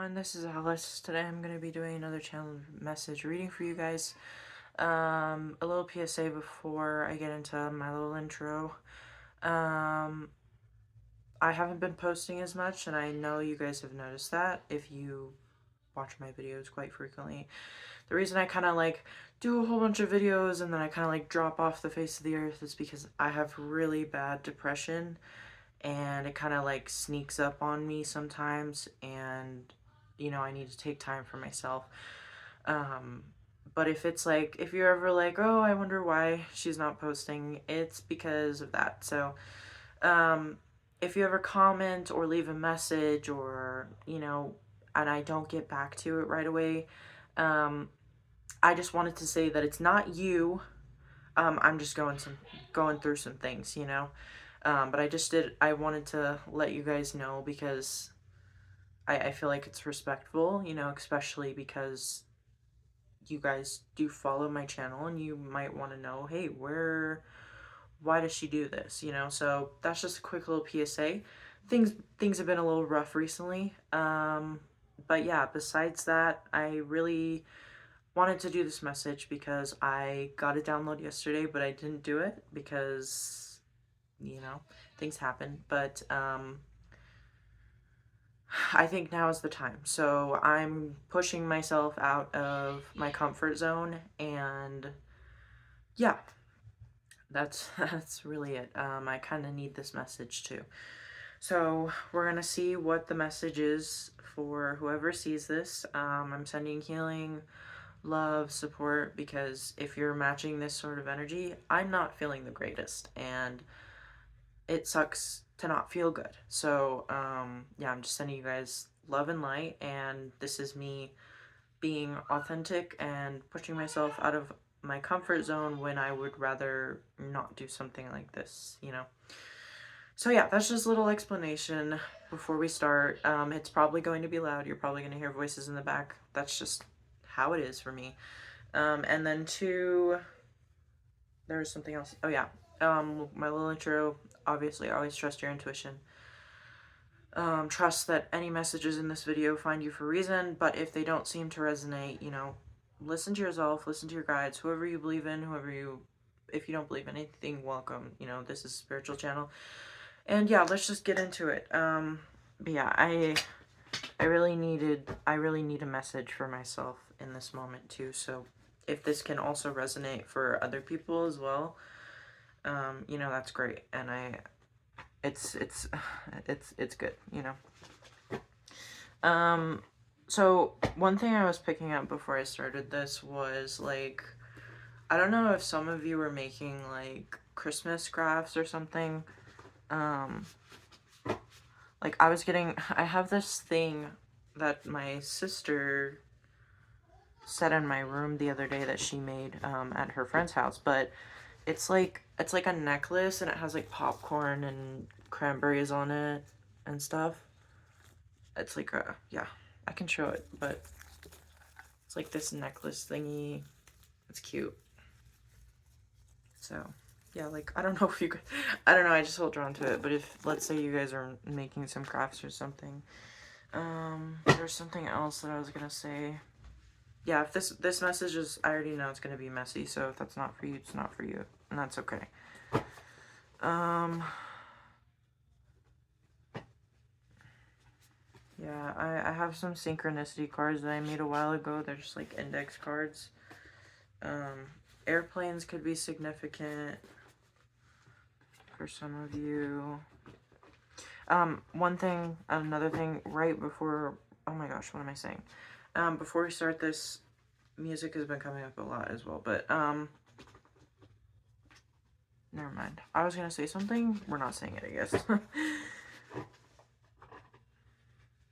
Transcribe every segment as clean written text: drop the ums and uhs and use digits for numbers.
everyone, this is Alice. Today I'm going to be doing another channel message reading for you guys. A little PSA before I get into my little intro. I haven't been posting as much, and I know you guys have noticed that if you watch my videos quite frequently. The reason I kind of like do a whole bunch of videos and then I kind of like drop off the face of the earth is because I have really bad depression, and it kind of like sneaks up on me sometimes, and I need to take time for myself. um but if it's like, if you're ever like, oh, I wonder why she's not posting, it's because of that. So um if you ever comment or leave a message, or and I don't get back to it right away, um I just wanted to say that it's not you. I'm just going through some things. But I wanted to let you guys know because I feel like it's respectful, especially because you guys do follow my channel and you might want to know, hey, why does she do this? So that's just a quick little PSA. Things have been a little rough recently. But yeah, besides that, I really wanted to do this message because I got a download yesterday, but I didn't do it because, you know, things happen. But I think now is the time. So I'm pushing myself out of my comfort zone, and yeah, that's really it. I kind of need this message too. So we're gonna see what the message is for whoever sees this. I'm sending healing, love, support, because if you're matching this sort of energy, I'm not feeling the greatest, and it sucks to not feel good. So yeah, I'm just sending you guys love and light, and this is me being authentic and pushing myself out of my comfort zone when I would rather not do something like this. So yeah, that's just a little explanation before we start. It's probably going to be loud. You're probably going to hear voices in the back. That's just how it is for me. And then two, there's something else. Oh yeah, my little intro. Obviously, always trust your intuition. Trust that any messages in this video find you for a reason, but if they don't seem to resonate, listen to yourself, listen to your guides, whoever you believe in, if you don't believe in anything, welcome. This is a spiritual channel. And yeah, let's just get into it. But yeah, I really need a message for myself in this moment too. So if this can also resonate for other people as well, that's great. And it's it's good. So one thing I was picking up before I started this was like, I don't know if some of you were making like Christmas crafts or something. Like I have this thing that my sister set in my room the other day that she made at her friend's house, but it's like a necklace, and it has like popcorn and cranberries on it and stuff. It's like yeah, I can show it, but it's like this necklace thingy. It's cute. So yeah, like I don't know if you could, I don't know, I just hold drawn to it. But if, let's say, you guys are making some crafts or something, there's something else that I was gonna say. Yeah, if this message is, I already know it's gonna be messy, so if that's not for you, it's not for you, and that's okay. Yeah, I have some synchronicity cards that I made a while ago. They're just like index cards. Airplanes could be significant for some of you. Another thing, right before, oh my gosh, what am I saying? Before we start this, music has been coming up a lot as well, but, never mind. I was gonna say something, we're not saying it, I guess.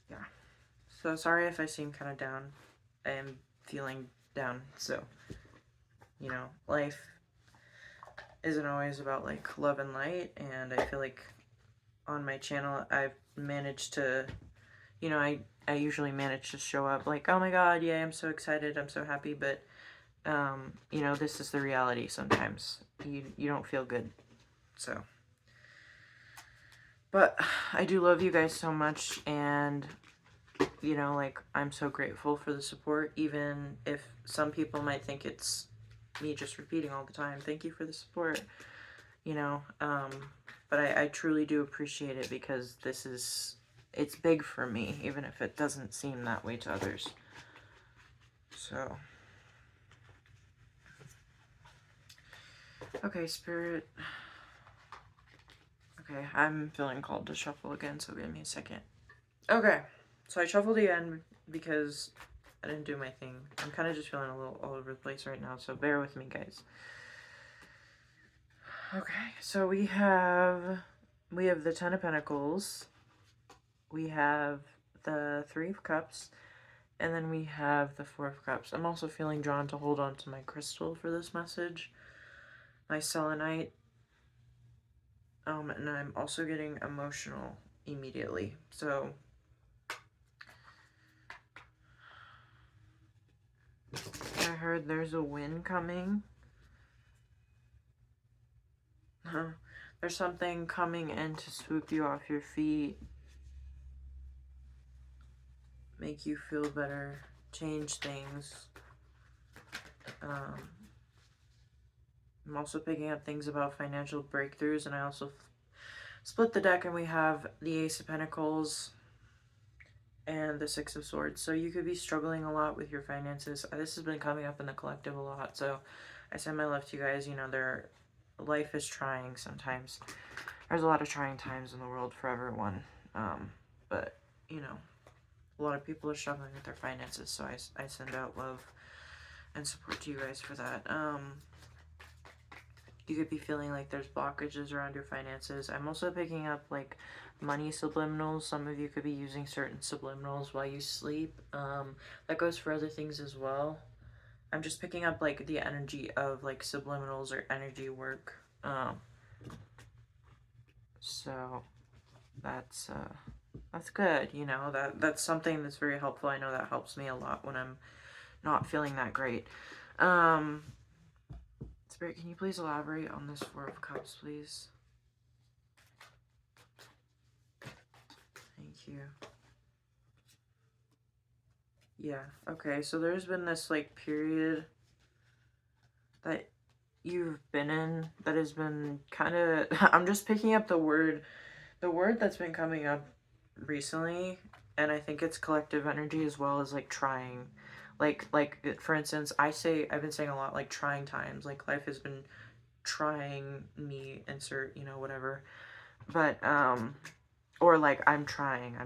Yeah. So sorry if I seem kind of down. I am feeling down, so, life isn't always about, like, love and light, and I feel like on my channel, I've managed to, I usually manage to show up like, oh my god, yeah, I'm so excited, I'm so happy, but, this is the reality sometimes. You don't feel good, so. But I do love you guys so much, and you know, like, I'm so grateful for the support, even if some people might think it's me just repeating all the time. Thank you for the support, you know, but I truly do appreciate it, because it's big for me, even if it doesn't seem that way to others. So, okay, Spirit. Okay, I'm feeling called to shuffle again, so give me a second. Okay, so I shuffled again because I didn't do my thing. I'm kind of just feeling a little all over the place right now, so bear with me, guys. Okay, so we have the Ten of Pentacles, we have the Three of Cups, and then we have the Four of Cups. I'm also feeling drawn to hold on to my crystal for this message, my selenite, and I'm also getting emotional immediately. So I heard there's a wind coming. There's something coming in to swoop you off your feet, make you feel better, change things. I'm also picking up things about financial breakthroughs, and I also split the deck, and we have the Ace of Pentacles and the Six of Swords. So you could be struggling a lot with your finances. This has been coming up in the collective a lot, so I send my love to you guys. You know, life is trying sometimes. There's a lot of trying times in the world for everyone, but, you know, a lot of people are struggling with their finances, so I send out love and support to you guys for that. You could be feeling like there's blockages around your finances. I'm also picking up, like, money subliminals. Some of you could be using certain subliminals while you sleep. That goes for other things as well. I'm just picking up, like, the energy of, like, subliminals or energy work. So that's good, you know. That's something that's very helpful. I know that helps me a lot when I'm not feeling that great. Spirit, can you please elaborate on this Four of Cups, please? Thank you. Yeah, okay, so there's been this, like, period that you've been in that has been kind of, I'm just picking up the word that's been coming up recently, and I think it's collective energy as well as, like, trying. Like, for instance, I've been saying a lot, like, trying times. Like, life has been trying me, insert, you know, whatever. But, or, like, I'm trying.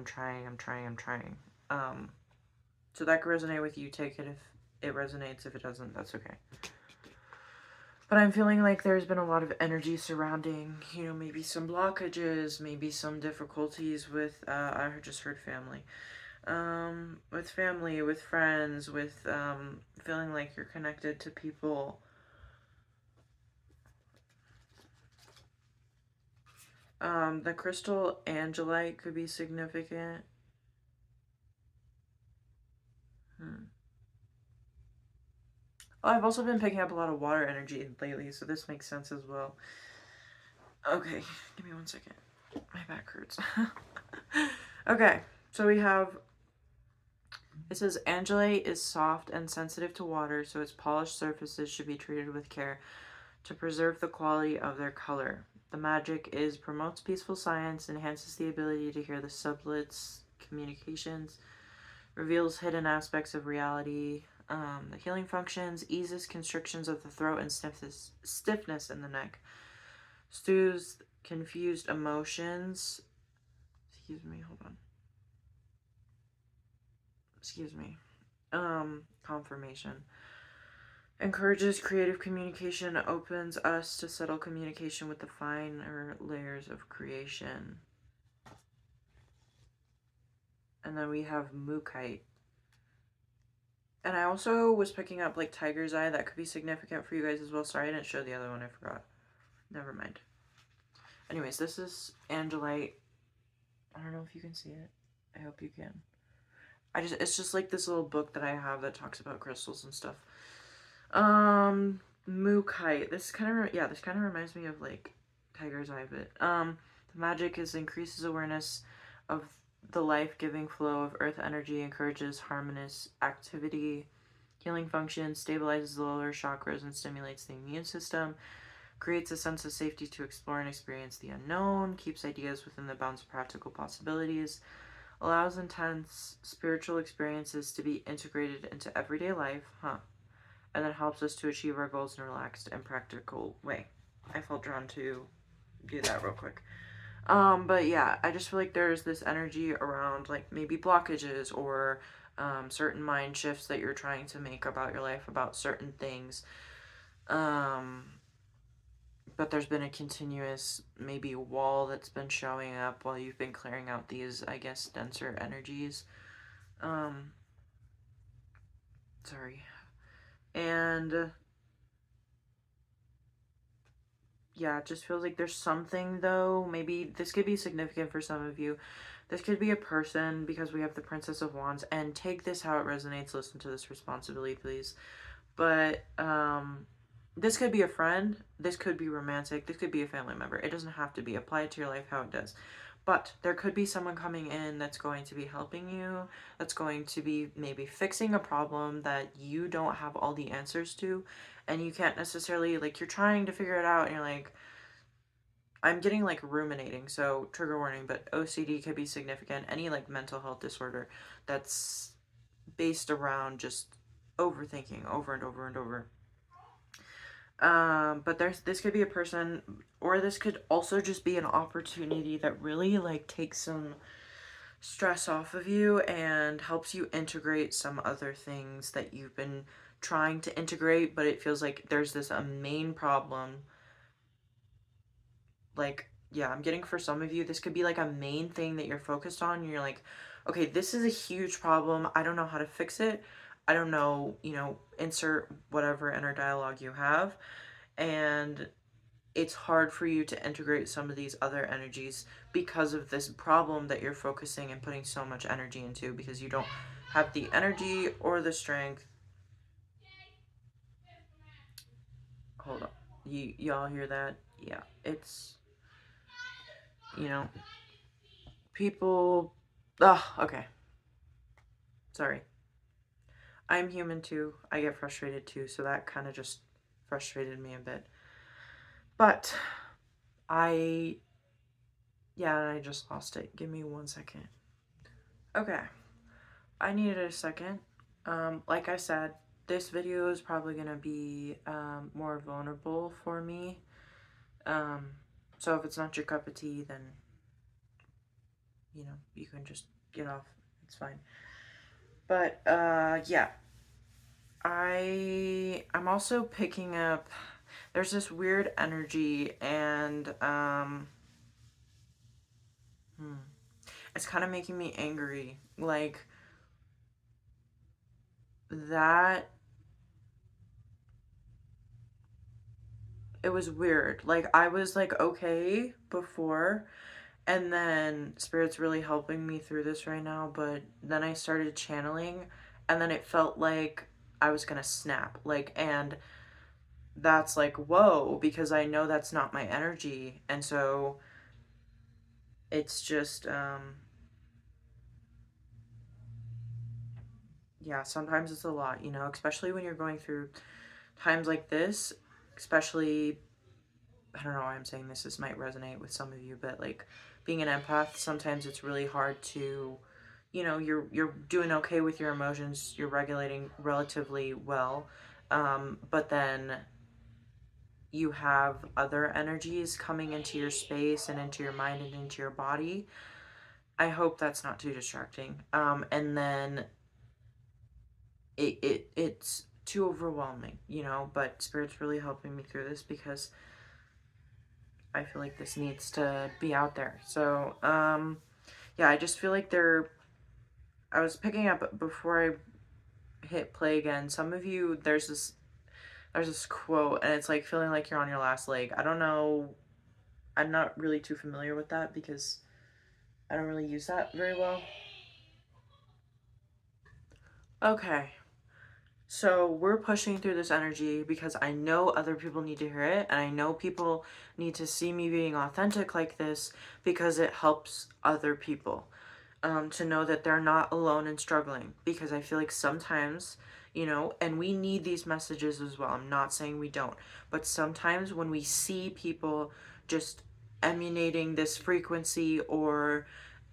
So that could resonate with you. Take it if it resonates. If it doesn't, that's okay. But I'm feeling like there's been a lot of energy surrounding, you know, maybe some blockages, maybe some difficulties with, I just heard family. With family, with friends, with, feeling like you're connected to people. The crystal angelite could be significant. Oh, I've also been picking up a lot of water energy lately, so this makes sense as well. Okay, give me 1 second. My back hurts. Okay, so we have, it says, Angelite is soft and sensitive to water, so its polished surfaces should be treated with care to preserve the quality of their color. The magic promotes peaceful science, enhances the ability to hear the sublets, communications, reveals hidden aspects of reality, the healing functions, eases constrictions of the throat and stiffness in the neck, soothes confused emotions. Excuse me, hold on. Confirmation. Encourages creative communication, opens us to subtle communication with the finer layers of creation. And then we have Mookite. And I also was picking up, like, Tiger's Eye. That could be significant for you guys as well. Sorry, I didn't show the other one. I forgot. Never mind. Anyways, this is Angelite. I don't know if you can see it. I hope you can. It's just like this little book that I have that talks about crystals and stuff. Mookite. This kind of reminds me of, like, Tiger's Eye, but the magic increases awareness of the life-giving flow of earth energy encourages harmonious activity, healing function, stabilizes the lower chakras, and stimulates the immune system, creates a sense of safety to explore and experience the unknown, keeps ideas within the bounds of practical possibilities, allows intense spiritual experiences to be integrated into everyday life, and then helps us to achieve our goals in a relaxed and practical way. I felt drawn to do that real quick. But yeah, I just feel like there's this energy around like maybe blockages or certain mind shifts that you're trying to make about your life, about certain things. But there's been a continuous maybe wall that's been showing up while you've been clearing out these, I guess, denser energies. Sorry. And yeah, it just feels like there's something though. Maybe this could be significant for some of you. This could be a person because we have the Princess of Wands, and take this how it resonates. Listen to this responsibly, please. But this could be a friend, this could be romantic, this could be a family member. It doesn't have to be. Apply it to your life how it does. But there could be someone coming in that's going to be helping you, that's going to be maybe fixing a problem that you don't have all the answers to, and you can't necessarily, like, you're trying to figure it out, and you're like, I'm getting like ruminating, so trigger warning, but OCD could be significant. Any like mental health disorder that's based around just overthinking over and over and over. But this could be a person, or this could also just be an opportunity that really like takes some stress off of you and helps you integrate some other things that you've been trying to integrate, but it feels like there's this a main problem. Like, yeah, I'm getting for some of you, this could be like a main thing that you're focused on. And you're like, okay, this is a huge problem. I don't know how to fix it. I don't know, insert whatever inner dialogue you have. And it's hard for you to integrate some of these other energies because of this problem that you're focusing and putting so much energy into, because you don't have the energy or the strength. Hold on. Y'all hear that? Yeah, it's, people. Okay. Sorry. I'm human too. I get frustrated too, so that kind of just frustrated me a bit. But I just lost it. Give me 1 second. Okay. I needed a second. Like I said, this video is probably gonna be more vulnerable for me. So if it's not your cup of tea, then you can just get off. It's fine. But yeah. I'm also picking up, there's this weird energy, and it's kind of making me angry. Like, that, it was weird. Like, I was like okay before, and then Spirit's really helping me through this right now, but then I started channeling, and then it felt like I was gonna snap. Like, and that's like, whoa, because I know that's not my energy. And so it's just, yeah, sometimes it's a lot, especially when you're going through times like this, especially, I don't know why I'm saying this, this might resonate with some of you, but like being an empath, sometimes it's really hard to, you're doing okay with your emotions, you're regulating relatively well, but then you have other energies coming into your space and into your mind and into your body. I hope that's not too distracting. And then it's too overwhelming, but Spirit's really helping me through this because I feel like this needs to be out there. So, yeah, I just feel like I was picking up before I hit play again. Some of you, there's this quote, and it's like feeling like you're on your last leg. I don't know. I'm not really too familiar with that because I don't really use that very well. Okay. So we're pushing through this energy because I know other people need to hear it, and I know people need to see me being authentic like this because it helps other people. to know that they're not alone and struggling, because I feel like sometimes, you know, and we need these messages as well. I'm not saying we don't, but sometimes when we see people just emanating this frequency or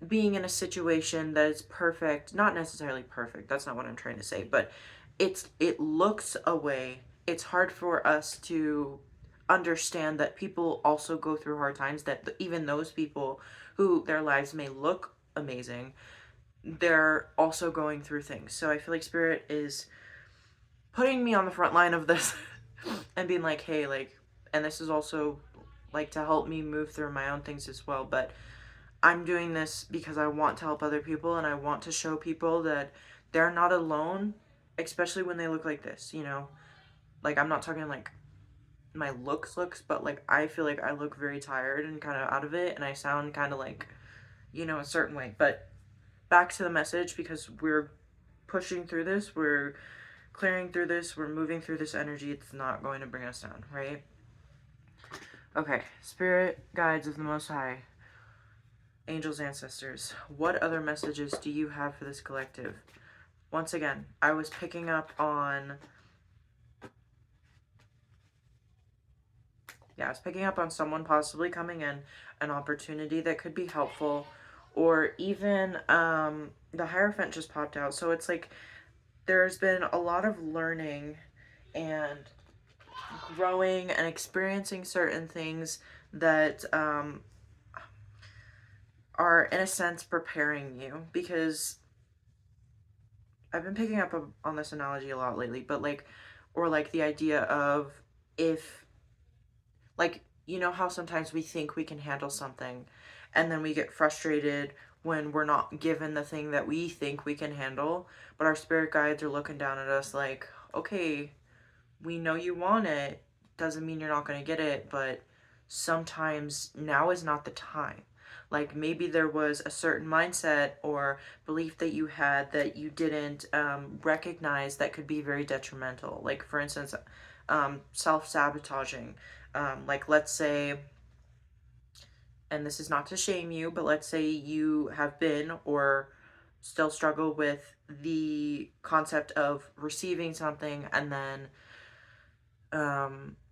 being in a situation that is perfect, not necessarily perfect, that's not what I'm trying to say, but it looks a way. It's hard for us to understand that people also go through hard times, that even those people who their lives may look amazing, they're also going through things. So I feel like Spirit is putting me on the front line of this and being like, hey, like, and this is also like to help me move through my own things as well, but I'm doing this because I want to help other people, and I want to show people that they're not alone, especially when they look like this, you know? Like, I'm not talking like my looks, but like I feel like I look very tired and kind of out of it, and I sound kind of like, you know, a certain way. But back to the message, because we're pushing through this, we're clearing through this, we're moving through this energy. It's not going to bring us down, right? Okay, Spirit guides of the Most High, angels, ancestors, what other messages do you have for this collective? Once again, I was picking up on someone possibly coming in, an opportunity that could be helpful, or even the Hierophant just popped out. So it's like there's been a lot of learning and growing and experiencing certain things that are, in a sense, preparing you. Because I've been picking up on this analogy a lot lately, but like, or like the idea of, if, like, you know how sometimes we think we can handle something and then we get frustrated when we're not given the thing that we think we can handle, but our spirit guides are looking down at us like, okay, we know you want it, doesn't mean you're not going to get it, but sometimes now is not the time. Like, maybe there was a certain mindset or belief that you had that you didn't recognize that could be very detrimental. Like, for instance, self-sabotaging. Like, let's say, and this is not to shame you, but let's say you have been or still struggle with the concept of receiving something and then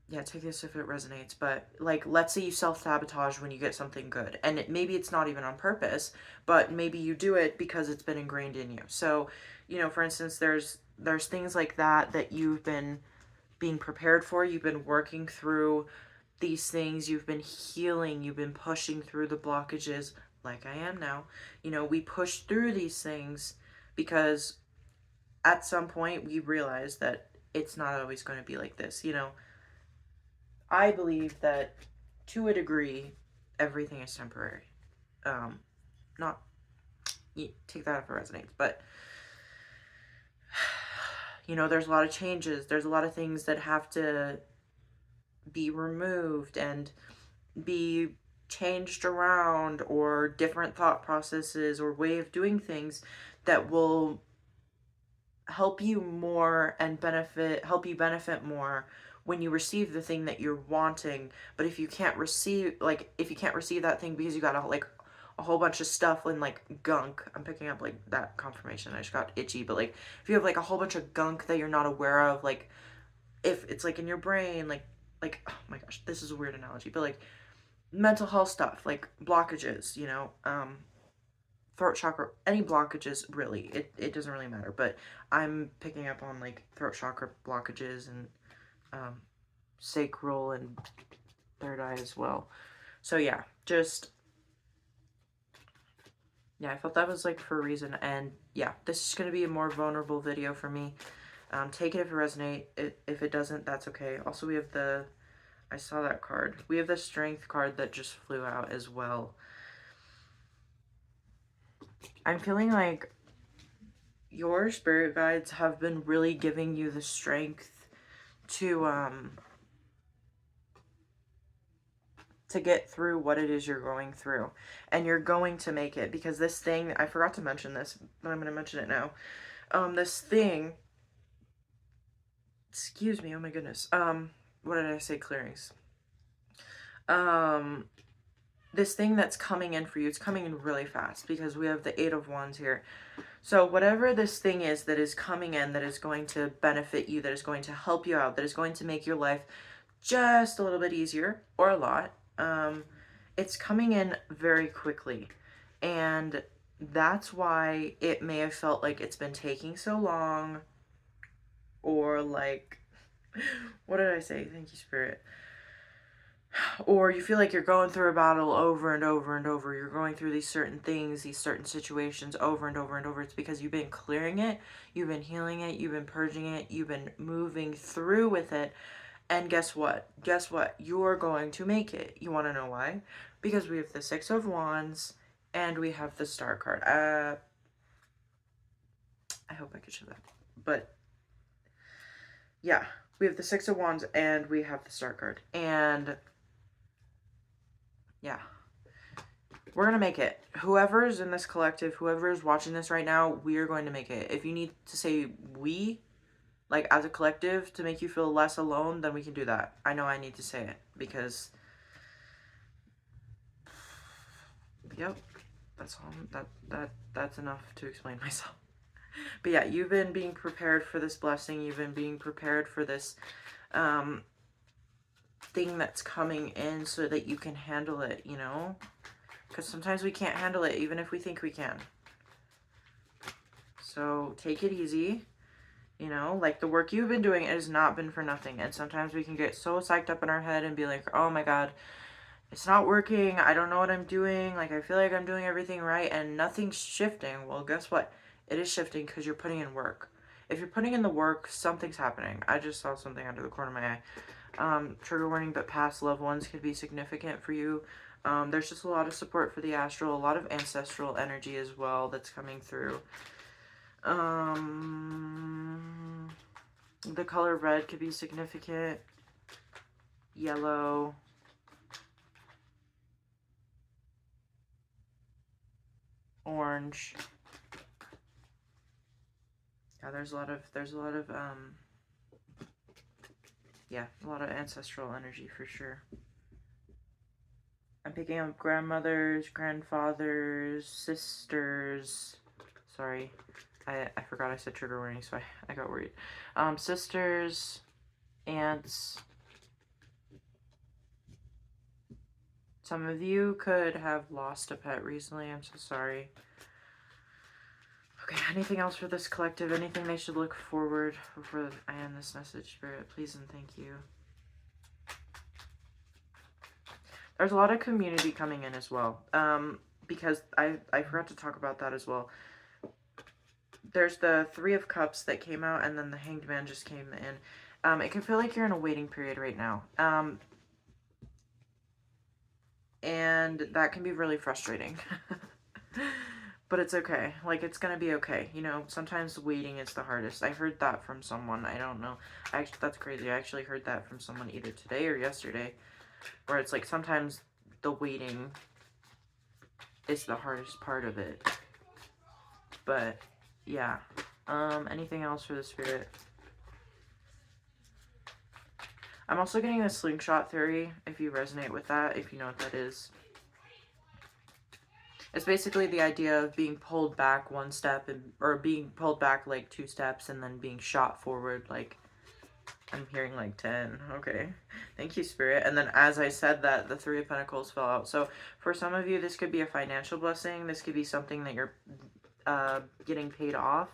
yeah, take this if it resonates, but like, let's say you self-sabotage when you get something good, and maybe it's not even on purpose, but maybe you do it because it's been ingrained in you. So, you know, for instance, there's things like that that you've been being prepared for, you've been working through these things, you've been healing, you've been pushing through the blockages, like I am now. You know, we push through these things because at some point we realize that it's not always going to be like this, you know. I believe that, to a degree, everything is temporary. Not, take that if it resonates, but you know, there's a lot of changes. There's a lot of things that have to be removed and be changed around, or different thought processes or way of doing things that will help you more and help you benefit more when you receive the thing that you're wanting. But if you can't receive, like, if you can't receive that thing because you got a whole bunch of stuff and like gunk, I'm picking up like that confirmation, I just got itchy, but like, if you have like a whole bunch of gunk that you're not aware of, like, if it's like in your brain, like, oh my gosh, this is a weird analogy, but like mental health stuff, like blockages, you know, throat chakra, any blockages, really, it doesn't really matter, but I'm picking up on like throat chakra blockages and um, sacral and third eye as well. So yeah, just, yeah, I felt that was like for a reason. And yeah, this is going to be a more vulnerable video for me. Take it if it resonates. If it doesn't, that's okay. Also, we have the, I saw that card, we have the strength card that just flew out as well. I'm feeling like your spirit guides have been really giving you the strength to get through what it is you're going through, and you're going to make it, because this thing, I forgot to mention this, but I'm going to mention it now. This thing, excuse me, oh my goodness, what did I say, clearings, this thing that's coming in for you, it's coming in really fast because we have the Eight of Wands here. So whatever this thing is that is coming in, that is going to benefit you, that is going to help you out, that is going to make your life just a little bit easier, or a lot, it's coming in very quickly. And that's why it may have felt like it's been taking so long, or like, what did I say? Thank you, Spirit. Or you feel like you're going through a battle over and over and over. You're going through these certain things, these certain situations over and over and over. It's because you've been clearing it, you've been healing it, you've been purging it, you've been moving through with it. And guess what? Guess what? You're going to make it. You want to know why? Because we have the Six of Wands and we have the Star card. I hope I could show that. But yeah, we have the Six of Wands and we have the Star card. And yeah, we're going to make it. Whoever's in this collective, whoever is watching this right now, we are going to make it. If you need to say we, like as a collective, to make you feel less alone, then we can do that. I know I need to say it because, yep, that's all. That's enough to explain myself. But yeah, you've been being prepared for this blessing. You've been being prepared for this thing that's coming in so that you can handle it, you know? Because sometimes we can't handle it even if we think we can. So take it easy. You know, like the work you've been doing, it has not been for nothing. And sometimes we can get so psyched up in our head and be like, oh my God, it's not working. I don't know what I'm doing. Like, I feel like I'm doing everything right and nothing's shifting. Well, guess what? It is shifting because you're putting in work. If you're putting in the work, something's happening. I just saw something under the corner of my eye. Trigger warning, but past loved ones could be significant for you. There's just a lot of support for the astral, a lot of ancestral energy as well that's coming through. The color red could be significant. Yellow. Orange. Yeah, there's a lot of yeah, a lot of ancestral energy for sure. I'm picking up grandmothers, grandfathers, sisters. Sorry, I forgot I said trigger warning, so I got worried. Sisters, aunts. Some of you could have lost a pet recently. I'm so sorry. Okay, anything else for this collective? Anything they should look forward before I end this message, Spirit? Please and thank you. There's a lot of community coming in as well. Because I forgot to talk about that as well. There's the Three of Cups that came out, and then the Hanged Man just came in. It can feel like you're in a waiting period right now. And that can be really frustrating. But it's okay. Like, it's gonna be okay. You know, sometimes waiting is the hardest. I heard that from someone. I don't know. That's crazy. I actually heard that from someone either today or yesterday. Where it's like, sometimes the waiting is the hardest part of it. But, yeah. Anything else for the Spirit? I'm also getting the slingshot theory, if you resonate with that, if you know what that is. It's basically the idea of being pulled back one step, or being pulled back like 2 steps and then being shot forward like, I'm hearing like 10. Okay. Thank you, Spirit. And then as I said that, the Three of Pentacles fell out. So for some of you, this could be a financial blessing. This could be something that you're getting paid off.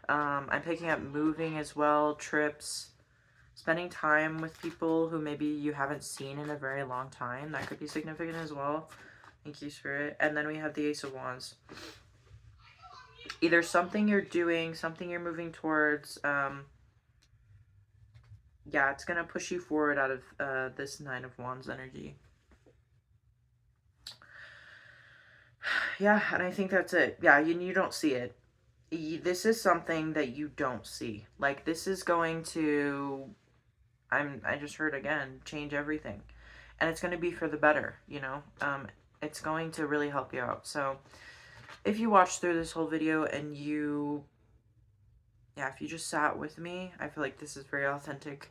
I'm picking up moving as well, trips, spending time with people who maybe you haven't seen in a very long time. That could be significant as well. Thank you, Spirit. And then we have the Ace of Wands. Either something you're doing, something you're moving towards. Yeah, it's going to push you forward out of this Nine of Wands energy. Yeah, and I think that's it. Yeah, you don't see it. This is something that you don't see. Like, this is going to, I just heard again, change everything. And it's going to be for the better, you know? It's going to really help you out. So if you watched through this whole video and if you just sat with me, I feel like this is very authentic.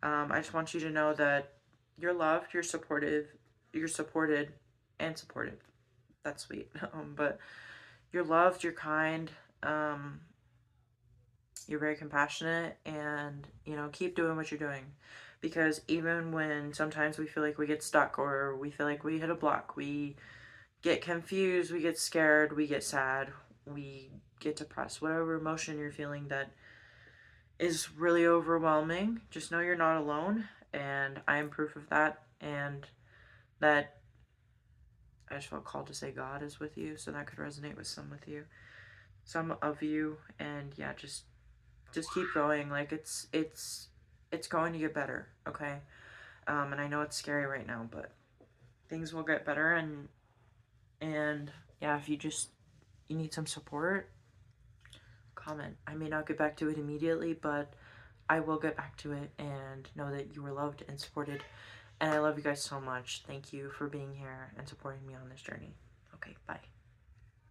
I just want you to know that you're loved, you're supported, and supportive. That's sweet. But you're loved, you're kind, you're very compassionate, and, you know, keep doing what you're doing. Because even when sometimes we feel like we get stuck or we feel like we hit a block, we get confused, we get scared, we get sad, we get depressed, whatever emotion you're feeling that is really overwhelming, just know you're not alone. And I am proof of that. And that I just felt called to say God is with you, so that could resonate with some of you. And yeah, just keep going. Like it's going to get better, okay? And I know it's scary right now, but things will get better. And yeah, if you need some support, comment. I may not get back to it immediately, but I will get back to it, and know that you were loved and supported. And I love you guys so much. Thank you for being here and supporting me on this journey. Okay, bye.